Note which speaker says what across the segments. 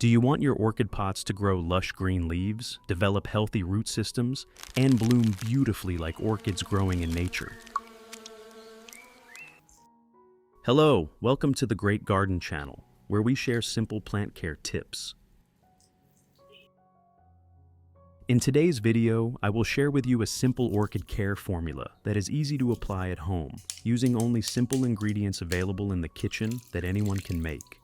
Speaker 1: Do you want your orchid pots to grow lush green leaves, develop healthy root systems, and bloom beautifully like orchids growing in nature? Hello, welcome to the Great Garden channel, where we share simple plant care tips. In today's video, I will share with you a simple orchid care formula that is easy to apply at home, using only simple ingredients available in the kitchen that anyone can make.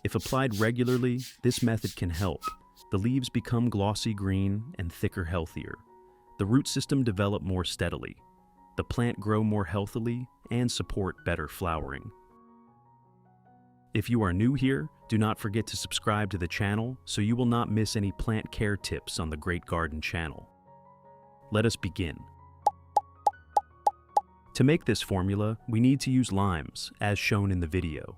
Speaker 1: If applied regularly, this method can help. The leaves become glossy green and thicker, healthier. The root system develop more steadily. The plant grow more healthily and support better flowering. If you are new here, do not forget to subscribe to the channel so you will not miss any plant care tips on the Great Garden channel. Let us begin. To make this formula, we need to use limes, as shown in the video.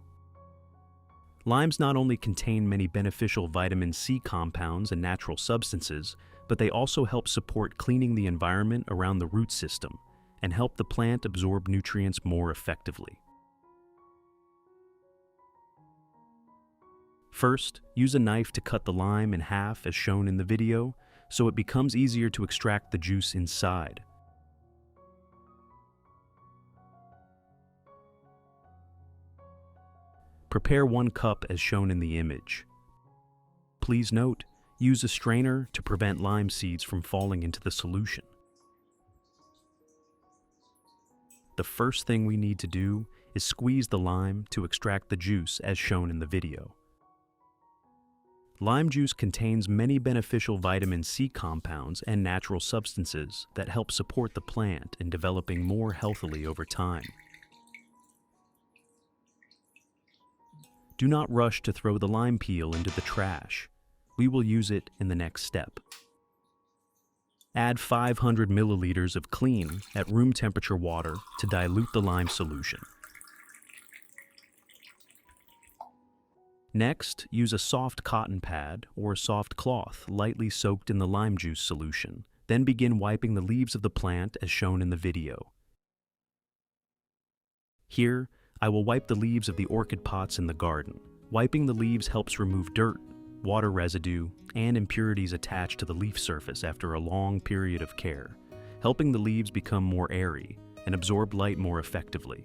Speaker 1: Limes not only contain many beneficial vitamin C compounds and natural substances, but they also help support cleaning the environment around the root system and help the plant absorb nutrients more effectively. First, use a knife to cut the lime in half as shown in the video, so it becomes easier to extract the juice inside. Prepare 1 cup as shown in the image. Please note, use a strainer to prevent lime seeds from falling into the solution. The first thing we need to do is squeeze the lime to extract the juice as shown in the video. Lime juice contains many beneficial vitamin C compounds and natural substances that help support the plant in developing more healthily over time. Do not rush to throw the lime peel into the trash. We will use it in the next step. Add 500 milliliters of clean at room temperature water to dilute the lime solution. Next, use a soft cotton pad or a soft cloth lightly soaked in the lime juice solution. Then begin wiping the leaves of the plant as shown in the video. Here, I will wipe the leaves of the orchid pots in the garden. Wiping the leaves helps remove dirt, water residue, and impurities attached to the leaf surface after a long period of care, helping the leaves become more airy and absorb light more effectively.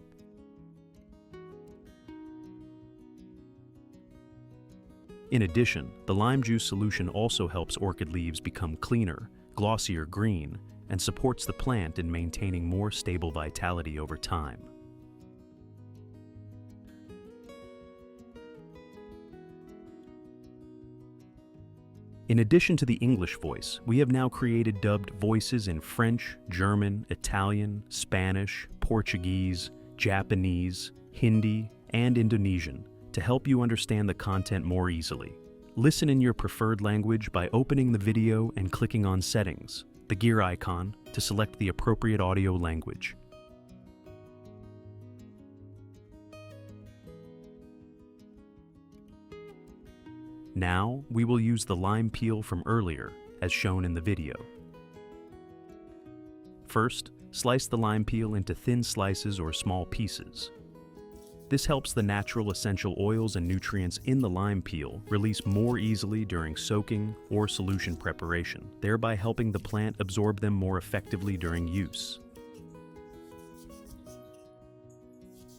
Speaker 1: In addition, the lime juice solution also helps orchid leaves become cleaner, glossier green, and supports the plant in maintaining more stable vitality over time. In addition to the English voice, we have now created dubbed voices in French, German, Italian, Spanish, Portuguese, Japanese, Hindi, and Indonesian to help you understand the content more easily. Listen in your preferred language by opening the video and clicking on Settings, the gear icon, to select the appropriate audio language. Now, we will use the lime peel from earlier, as shown in the video. First, slice the lime peel into thin slices or small pieces. This helps the natural essential oils and nutrients in the lime peel release more easily during soaking or solution preparation, thereby helping the plant absorb them more effectively during use.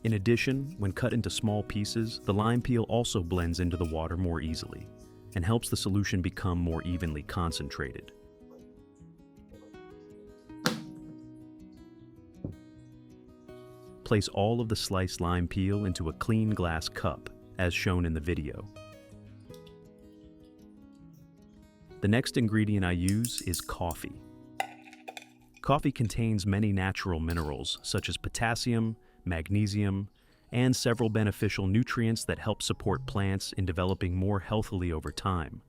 Speaker 1: In addition, when cut into small pieces, the lime peel also blends into the water more easily and helps the solution become more evenly concentrated. Place all of the sliced lime peel into a clean glass cup, as shown in the video. The next ingredient I use is coffee. Coffee contains many natural minerals such as potassium, magnesium, and several beneficial nutrients that help support plants in developing more healthily over time.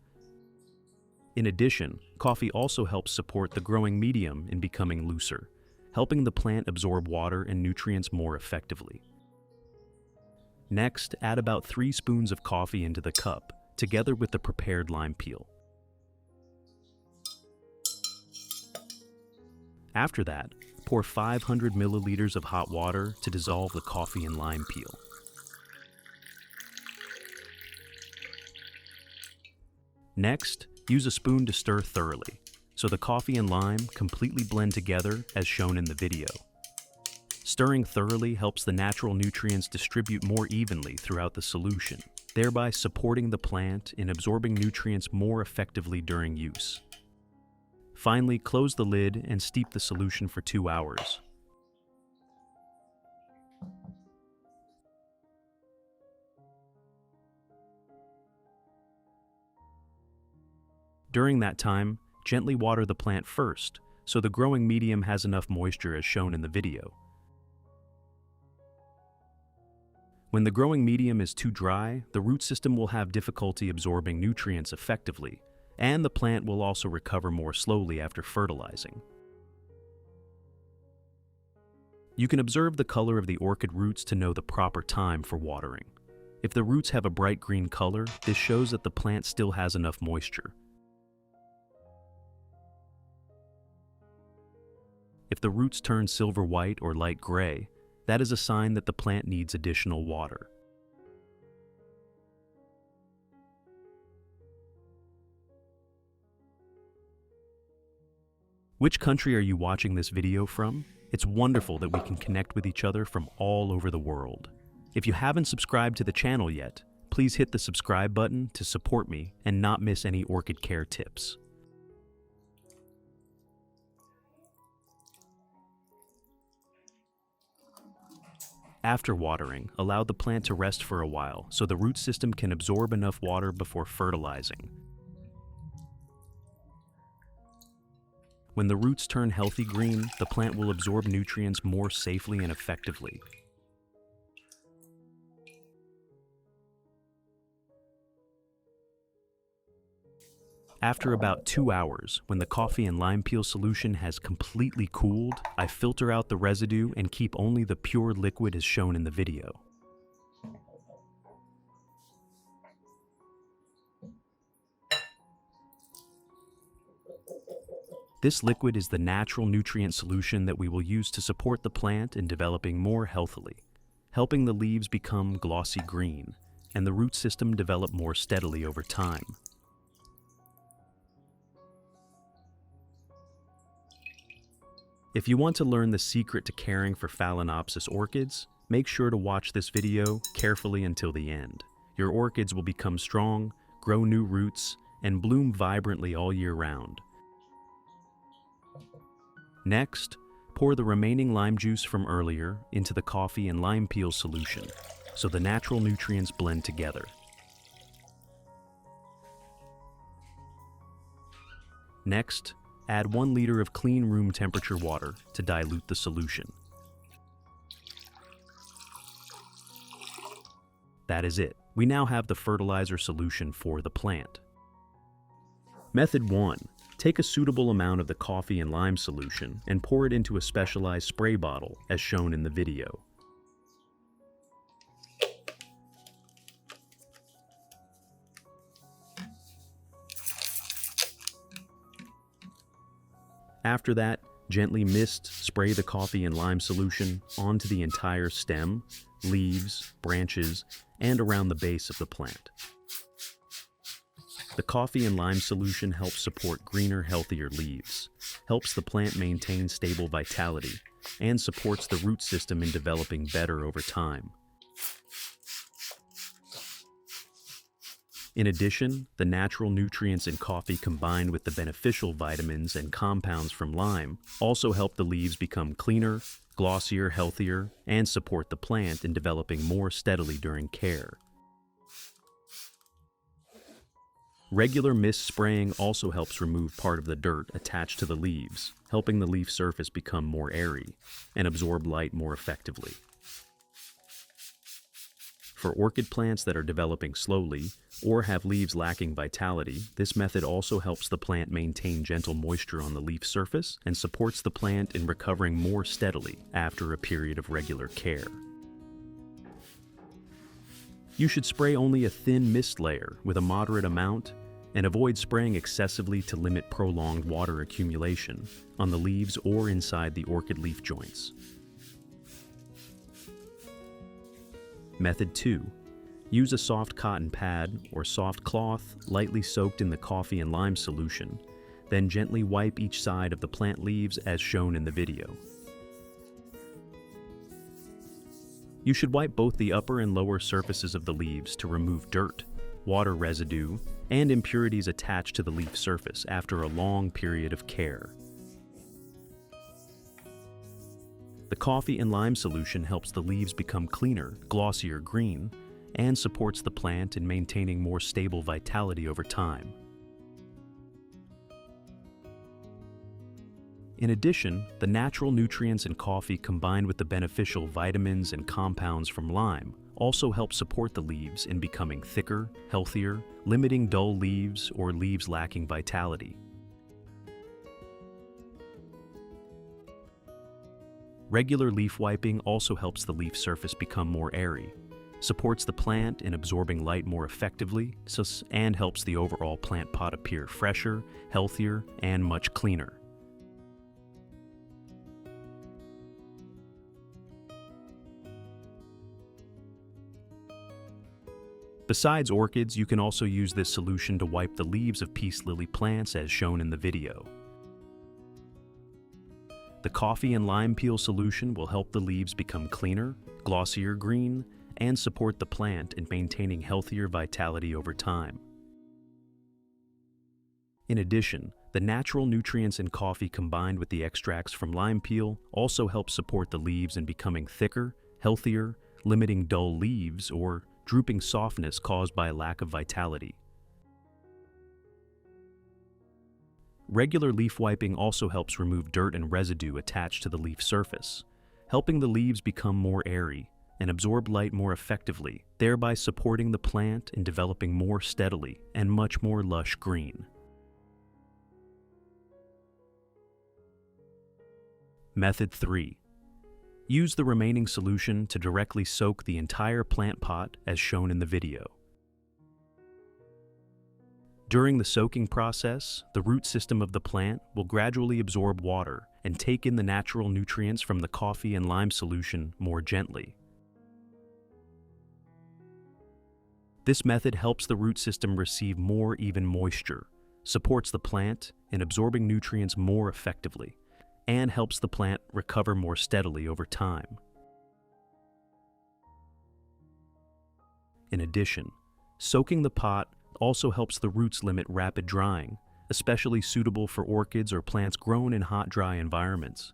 Speaker 1: In addition, coffee also helps support the growing medium in becoming looser, helping the plant absorb water and nutrients more effectively. Next, add about 3 spoons of coffee into the cup, together with the prepared lime peel. After that, pour 500 milliliters of hot water to dissolve the coffee and lime peel. Next, use a spoon to stir thoroughly, so the coffee and lime completely blend together as shown in the video. Stirring thoroughly helps the natural nutrients distribute more evenly throughout the solution, thereby supporting the plant in absorbing nutrients more effectively during use. Finally, close the lid and steep the solution for 2 hours. During that time, gently water the plant first, so the growing medium has enough moisture as shown in the video. When the growing medium is too dry, the root system will have difficulty absorbing nutrients effectively, and the plant will also recover more slowly after fertilizing. You can observe the color of the orchid roots to know the proper time for watering. If the roots have a bright green color, this shows that the plant still has enough moisture. If the roots turn silver white or light gray, that is a sign that the plant needs additional water. Which country are you watching this video from? It's wonderful that we can connect with each other from all over the world. If you haven't subscribed to the channel yet, please hit the subscribe button to support me and not miss any orchid care tips. After watering, allow the plant to rest for a while so the root system can absorb enough water before fertilizing. When the roots turn healthy green, the plant will absorb nutrients more safely and effectively. After about 2 hours, when the coffee and lime peel solution has completely cooled, I filter out the residue and keep only the pure liquid as shown in the video. This liquid is the natural nutrient solution that we will use to support the plant in developing more healthily, helping the leaves become glossy green, and the root system develop more steadily over time. If you want to learn the secret to caring for Phalaenopsis orchids, make sure to watch this video carefully until the end. Your orchids will become strong, grow new roots, and bloom vibrantly all year round. Next, pour the remaining lime juice from earlier into the coffee and lime peel solution, so the natural nutrients blend together. Next, add 1 liter of clean room temperature water to dilute the solution. That is it. We now have the fertilizer solution for the plant. Method 1. Take a suitable amount of the coffee and lime solution and pour it into a specialized spray bottle as shown in the video. After that, gently spray the coffee and lime solution onto the entire stem, leaves, branches, and around the base of the plant. The coffee and lime solution helps support greener, healthier leaves, helps the plant maintain stable vitality, and supports the root system in developing better over time. In addition, the natural nutrients in coffee combined with the beneficial vitamins and compounds from lime also help the leaves become cleaner, glossier, healthier, and support the plant in developing more steadily during care. Regular mist spraying also helps remove part of the dirt attached to the leaves, helping the leaf surface become more airy and absorb light more effectively. For orchid plants that are developing slowly or have leaves lacking vitality, this method also helps the plant maintain gentle moisture on the leaf surface and supports the plant in recovering more steadily after a period of regular care. You should spray only a thin mist layer with a moderate amount and avoid spraying excessively to limit prolonged water accumulation on the leaves or inside the orchid leaf joints. Method 2. Use a soft cotton pad or soft cloth lightly soaked in the coffee and lime solution, then gently wipe each side of the plant leaves as shown in the video. You should wipe both the upper and lower surfaces of the leaves to remove dirt, water residue, and impurities attached to the leaf surface after a long period of care. The coffee and lime solution helps the leaves become cleaner, glossier green, and supports the plant in maintaining more stable vitality over time. In addition, the natural nutrients in coffee combined with the beneficial vitamins and compounds from lime also help support the leaves in becoming thicker, healthier, limiting dull leaves or leaves lacking vitality. Regular leaf wiping also helps the leaf surface become more airy, supports the plant in absorbing light more effectively, and helps the overall plant pot appear fresher, healthier, and much cleaner. Besides orchids, you can also use this solution to wipe the leaves of peace lily plants as shown in the video. The coffee and lime peel solution will help the leaves become cleaner, glossier green, and support the plant in maintaining healthier vitality over time. In addition, the natural nutrients in coffee combined with the extracts from lime peel also help support the leaves in becoming thicker, healthier, limiting dull leaves or drooping softness caused by a lack of vitality. Regular leaf wiping also helps remove dirt and residue attached to the leaf surface, helping the leaves become more airy and absorb light more effectively, thereby supporting the plant in developing more steadily and much more lush green. Method 3. Use the remaining solution to directly soak the entire plant pot as shown in the video. During the soaking process, the root system of the plant will gradually absorb water and take in the natural nutrients from the coffee and lime solution more gently. This method helps the root system receive more even moisture, supports the plant in absorbing nutrients more effectively, and helps the plant recover more steadily over time. In addition, soaking the pot also helps the roots limit rapid drying, especially suitable for orchids or plants grown in hot, dry environments.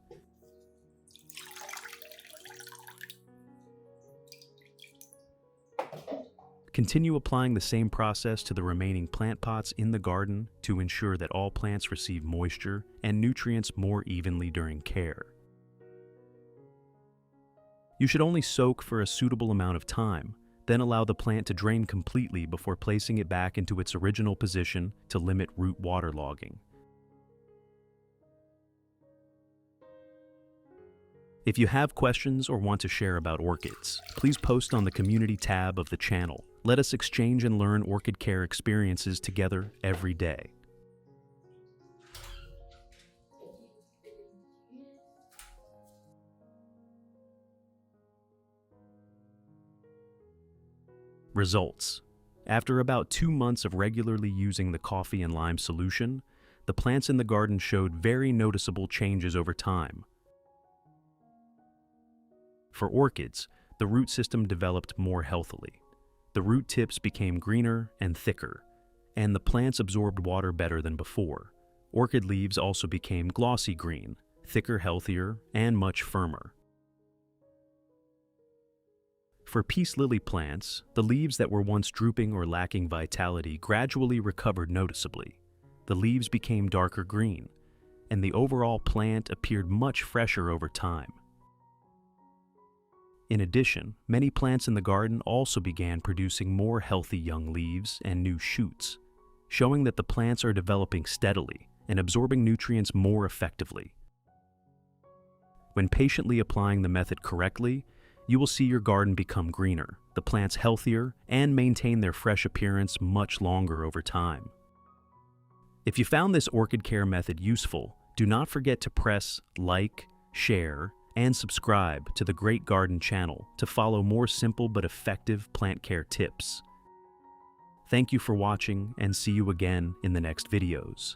Speaker 1: Continue applying the same process to the remaining plant pots in the garden to ensure that all plants receive moisture and nutrients more evenly during care. You should only soak for a suitable amount of time, then allow the plant to drain completely before placing it back into its original position to limit root waterlogging. If you have questions or want to share about orchids, please post on the community tab of the channel. Let us exchange and learn orchid care experiences together every day. Results. After about 2 months of regularly using the coffee and lime solution, the plants in the garden showed very noticeable changes over time. For orchids, the root system developed more healthily. The root tips became greener and thicker, and the plants absorbed water better than before. Orchid leaves also became glossy green, thicker, healthier, and much firmer. For peace lily plants, the leaves that were once drooping or lacking vitality gradually recovered noticeably. The leaves became darker green, and the overall plant appeared much fresher over time. In addition, many plants in the garden also began producing more healthy young leaves and new shoots, showing that the plants are developing steadily and absorbing nutrients more effectively. When patiently applying the method correctly, you will see your garden become greener, the plants healthier, and maintain their fresh appearance much longer over time. If you found this orchid care method useful, do not forget to press like, share, and subscribe to the Great Garden channel to follow more simple but effective plant care tips. Thank you for watching, and see you again in the next videos.